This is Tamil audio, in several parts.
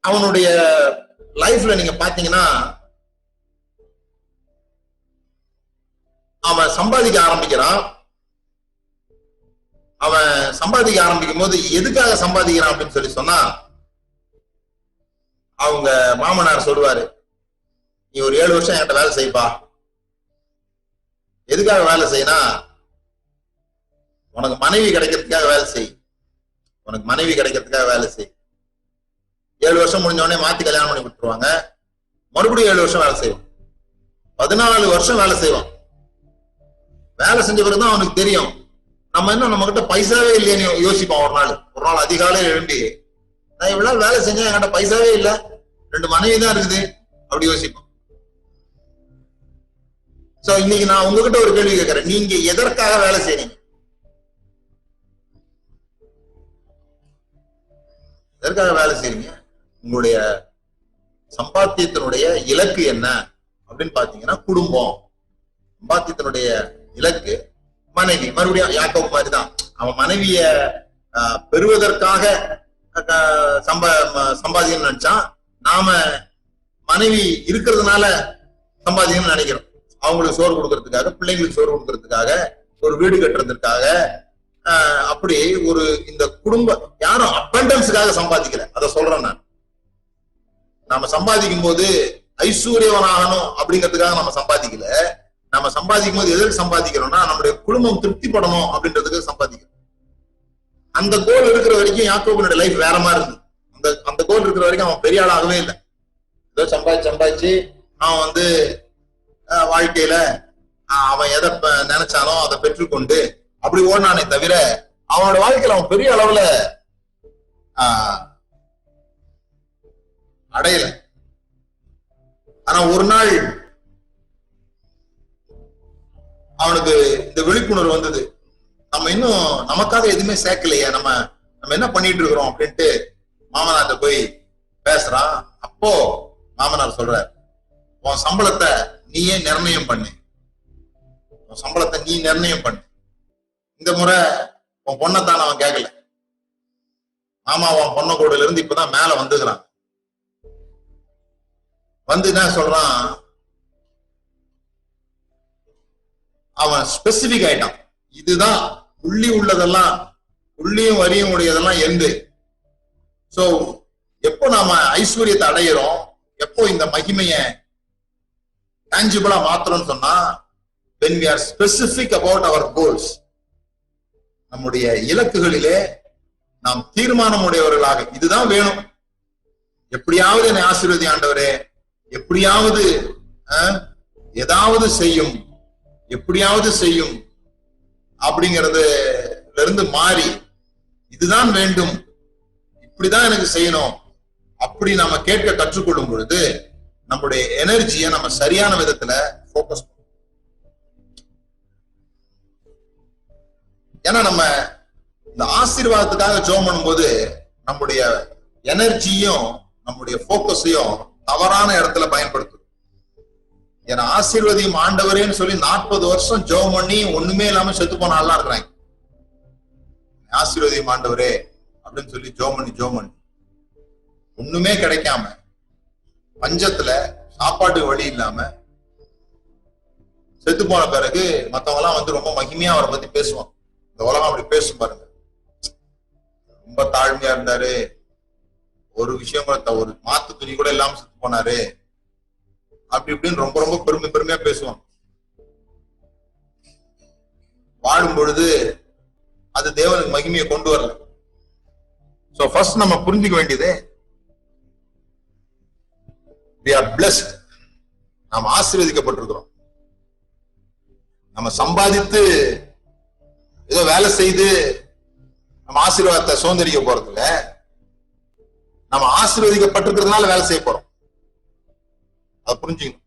அவனுடைய லைஃப்ல நீங்க பாத்தீங்கன்னா அவன் சம்பாதிக்க ஆரம்பிக்கிறான். அவன் சம்பாதிக்க ஆரம்பிக்கும் போது எதுக்காக சம்பாதிக்கிறான் அப்படின்னு சொல்லி சொன்னா, அவங்க மாமனார் சொல்லுவாரு, நீ ஒரு 7 வருஷம் என்கிட்ட வேலை செய்ப்பா. எதுக்காக வேலை செய்யனா, உனக்கு மனைவி கிடைக்கிறதுக்காக வேலை செய். உனக்கு மனைவி கிடைக்கிறதுக்காக வேலை செய். 7 வருஷம் முடிஞ்ச உடனே மாத்தி கல்யாணம் பண்ணி விட்டுருவாங்க. மறுபடியும் 7 வருஷம் வேலை செய்வான். 14 வருஷம் வேலை செய்வான். வேலை செஞ்ச பிறகுதான் அவனுக்கு தெரியும், நம்ம என்ன நம்ம கிட்ட பைசாவே இல்லையேன்னு யோசிப்பான். ஒரு நாள் அதிகாலையில் எழும்பி, நான் இவ்வளவு நாள் வேலை செஞ்சேன், என்கிட்ட பைசாவே இல்லை, 2 மனைவி தான் இருக்குது, அப்படி யோசிப்பான். சோ இன்னைக்கு நான் உங்ககிட்ட ஒரு கேள்வி கேட்கிறேன், நீங்க எதற்காக வேலை செய்றீங்க? எதற்காக வேலை செய்றீங்க? உங்களுடைய சம்பாத்தியத்தினுடைய இலக்கு என்ன அப்படின்னு பாத்தீங்கன்னா குடும்பம். சம்பாத்தியத்தினுடைய இலக்கு மனைவி. மறுபடியும் யாக்கோபு மாதிரிதான், அவன் மனைவிய பெறுவதற்காக சம்பாதிக்கணும்னு நினைச்சான். நாம மனைவி இருக்கிறதுனால சம்பாதிக்கணும்னு நினைக்கிறோம். அவங்களுக்கு சோறு கொடுக்கறதுக்காக, பிள்ளைங்களுக்கு சோறு கொடுக்கறதுக்காக, ஒரு வீடு கட்டுறதுக்காக, அப்படி ஒரு இந்த குடும்ப யாரும் அபண்டன்ஸுக்காக சம்பாதிக்கல. அதை சொல்றேன் நான். நாம சம்பாதிக்கும் போது ஐஸ்வர்யவனாகணும் அப்படிங்கிறதுக்காக நம்ம சம்பாதிக்கல. நம்ம சம்பாதிக்கும் போது எதற்கு சம்பாதிக்கிறோம்னா, நம்முடைய குடும்பம் திருப்திப்படணும் அப்படின்றதுக்கு சம்பாதிக்கிறோம். அந்த கோல் இருக்கிற வரைக்கும் யாக்கோபுனுடைய லைஃப் வேற மாதிரி இருந்து. அந்த கோல் இருக்கிற வரைக்கும் அவன் பெரிய ஆளாகவே இல்லை. ஏதோ சம்பாதிச்சு அவன் வாழ்க்கையில அவன் எதை நினைச்சானோ அதை பெற்றுக்கொண்டு அப்படி ஓடினானே தவிர, அவனோட வாழ்க்கையில அவன் பெரிய அளவுல அடையல. ஆனா ஒரு நாள் அவனுக்கு இந்த விழிப்புணர்வு வந்தது, நம்ம இன்னும் நமக்காக எதுவுமே சேர்க்கலையே, நம்ம என்ன பண்ணிட்டு இருக்கிறோம் அப்படின்ட்டு மாமனார்ட்ட போய் பேசுறான். அப்போ மாமனார் சொல்றார், உன் சம்பளத்தை நீயே நிர்ணயம் பண்ணு. உன் சம்பளத்தை நீ நிர்ணயம் பண்ணு. இந்த முறை உன் பொண்ணைத்தான் அவன் கேட்கல. மாமா உன் பொண்ணை கூடல இருந்து இப்பதான் மேல வந்துக்கிறான். வந்து என்ன சொல்றான், அவன் ஸ்பெசிபிக் ஆயிட்டான். இதுதான் புள்ளி உள்ளதெல்லாம், புள்ளியும் வரியும் உடையதெல்லாம் எந்து. சோ எப்போ நாம ஐஸ்வர்யத்தை அடையிறோம், எப்போ இந்த மகிமைய டான்ஜிபிளா மாத்திரம்னு சொன்னா, when we are specific about our goals, நம்முடைய இலக்குகளிலே நாம் தீர்மானம் உடையவர்களாக, இதுதான் வேணும், எப்படியாவது என்னை ஆசீர்வதி ஆண்டவரே, எப்படியாவது ஏதாவது செய்யும், எப்படியாவது செய்யும் அப்படிங்கறதுல இருந்து மாறி, இதுதான் வேண்டும், இப்படிதான் எனக்கு செய்யணும் அப்படி நாம கேட்க கற்றுக்கொள்ளும் பொழுது நம்முடைய எனர்ஜியை நம்ம சரியான விதத்துல போக்கஸ் பண்ணும். ஏன்னா நம்ம இந்த ஆசீர்வாதத்துக்காக ஜெபம் பண்ணும்போது நம்முடைய எனர்ஜியும் நம்முடைய போக்கஸையும் தவறான இடத்துல பயன்படுத்தும். ஏன்னா ஆசீர்வதியும் ஆண்டவரேன்னு சொல்லி 40 வருஷம் ஜெபம் பண்ணி ஒண்ணுமே இல்லாம செத்து போன ஆள்லாம் இருக்கிறாங்க. ஆசீர்வதியும் ஆண்டவரே அப்படின்னு சொல்லி ஜெபம் பண்ணி ஒண்ணுமே கிடைக்காம, பஞ்சத்துல சாப்பாட்டுக்கு வழி இல்லாம செத்து போன பிறகு மத்தவங்க எல்லாம் ரொம்ப மகிமையா அவரை பத்தி பேசுவான். இந்த உலகம் அப்படி பேசும் பாருங்க, ரொம்ப தாழ்மையா இருந்தாரு, ஒரு விஷயம் கூட, ஒரு மாத்து துணி கூட இல்லாம செத்து போனாரு, அப்படி இப்படின்னு ரொம்ப ரொம்ப பெருமையா பேசுவான். வாழும் பொழுது அது தேவனுக்கு மகிமையை கொண்டு வரல. சோ ஃபர்ஸ்ட் நம்ம புரிஞ்சுக்க வேண்டியது, we are blessed, நாம் ஆசீர்வதிக்கப்பட்டிருக்கிறோம். நம்ம சம்பாதித்து ஏதோ வேலை செய்து நம்ம ஆசீர்வாதத்தை சுதந்திரிக்க போறது இல்ல, நம்ம ஆசீர்வதிக்கப்பட்டிருக்கிறதுனால வேலை செய்ய போறோம். அதை புரிஞ்சுக்கணும்.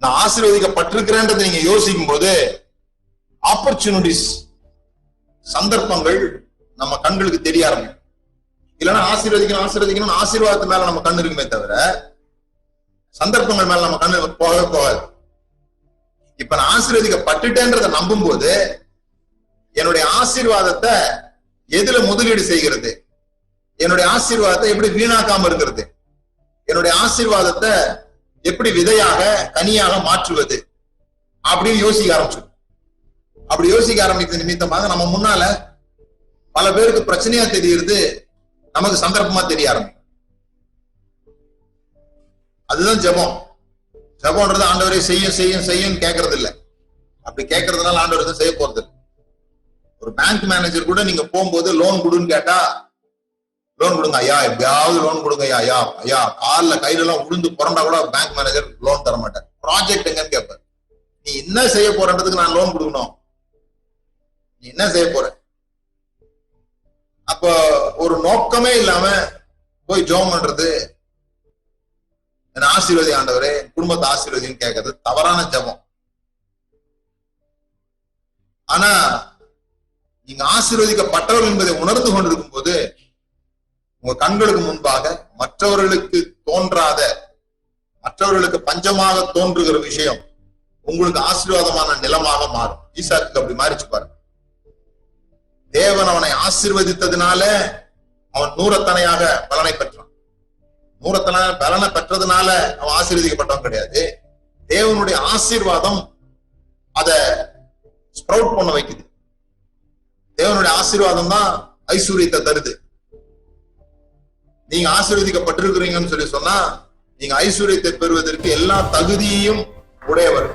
நான் ஆசீர்வதிக்கப்பட்டிருக்கிறேன்றதை நீங்க யோசிக்கும் போது ஆப்பர்ச்சுனிட்டிஸ், சந்தர்ப்பங்கள் நம்ம கண்களுக்கு தெரிய ஆரம்பிக்கும். இல்லைன்னா ஆசீர்வதிக்கணும் ஆசீர்வாதத்து மேல நம்ம கண்ணு இருக்குமே தவிர சந்தர்ப்பங்கள் மேல நம்ம கண்ணு போகாது. இப்ப நான் ஆசீர்வதிக்கப்பட்டுட்டேன்றதை நம்பும் போது என்னுடைய ஆசீர்வாதத்தை எதுல முதலீடு செய்கிறது? என்னுடைய ஆசீர்வாதத்தை எப்படி வீணாக்காம இருக்கிறது, என்னுடைய ஆசீர்வாதத்தை எப்படி விதையாக கனியாக மாற்றுவது அப்படின்னு யோசிக்க ஆரம்பிச்சு. அப்படி யோசிக்க ஆரம்பித்த நிமித்தமாக நம்ம முன்னால பல பேருக்கு பிரச்சனையா தெரியுது, நமக்கு சந்தர்ப்பமா தெரிய ஆரம்பிக்கும். அதுதான் ஜெபம். ஜெபம்ன்றது ஆண்டவரை செய்யும் செய்யும் செய்யும் கேட்கறது இல்லை. அப்படி கேட்கறதுனால ஆண்டவர் எதுவும் செய்ய போறது இல்லை. ஒரு பேங்க் மேனேஜர் கூட நீங்க போகும்போது லோன் கொடுன்னு கேட்டா, லோன் கொடுங்க ஐயா, எப்படியாவது லோன் கொடுங்க ஐயா, ஐயா ஐயா கால்ல கையில எல்லாம் உளுந்து புரண்டா கூட பேங்க் மேனேஜர் லோன் தர மாட்டார். ப்ராஜெக்ட் எங்கன்னு கேட்பார். நீ என்ன செய்ய போறன்றதுக்கு நான் லோன் கொடுக்கணும், நீ என்ன செய்ய போற? அப்ப ஒரு நோக்கமே இல்லாம போய் ஜெபம் பண்றது, என்ன ஆசீர்வதி ஆண்டவரே, குடும்பத்தை ஆசீர்வதின்னு கேட்கறது தவறான ஜெபம். ஆனா நீங்க ஆசீர்வதிக்கப்பட்டவர்கள் என்பதை உணர்ந்து கொண்டிருக்கும் போது உங்க கண்களுக்கு முன்பாக மற்றவர்களுக்கு தோன்றாத, மற்றவர்களுக்கு பஞ்சமாக தோன்றுகிற விஷயம் உங்களுக்கு ஆசீர்வாதமான நிலமாக மாறும். ஈசாக்கு அப்படி மாறிச்சு பாருங்க. தேவன் அவனை ஆசீர்வதித்ததுனால அவன் நூறத்தனையாக பலனை பெற்றான். நூறத்தனையாக பலனை பெற்றதுனால அவன் ஆசீர்வதிக்கப்பட்டவன் கிடையாது. தேவனுடைய ஆசீர்வாதம் அத ஸ்ப்ரவுட் பண்ண வைக்குது. தேவனுடைய ஆசீர்வாதம் தான் ஐஸ்வர்யத்தை தருது. நீங்க ஆசீர்வதிக்கப்பட்டிருக்கிறீங்கன்னு சொல்லி சொன்னா நீங்க ஐஸ்வர்யத்தை பெறுவதற்கு எல்லா தகுதியையும் உடையவர்.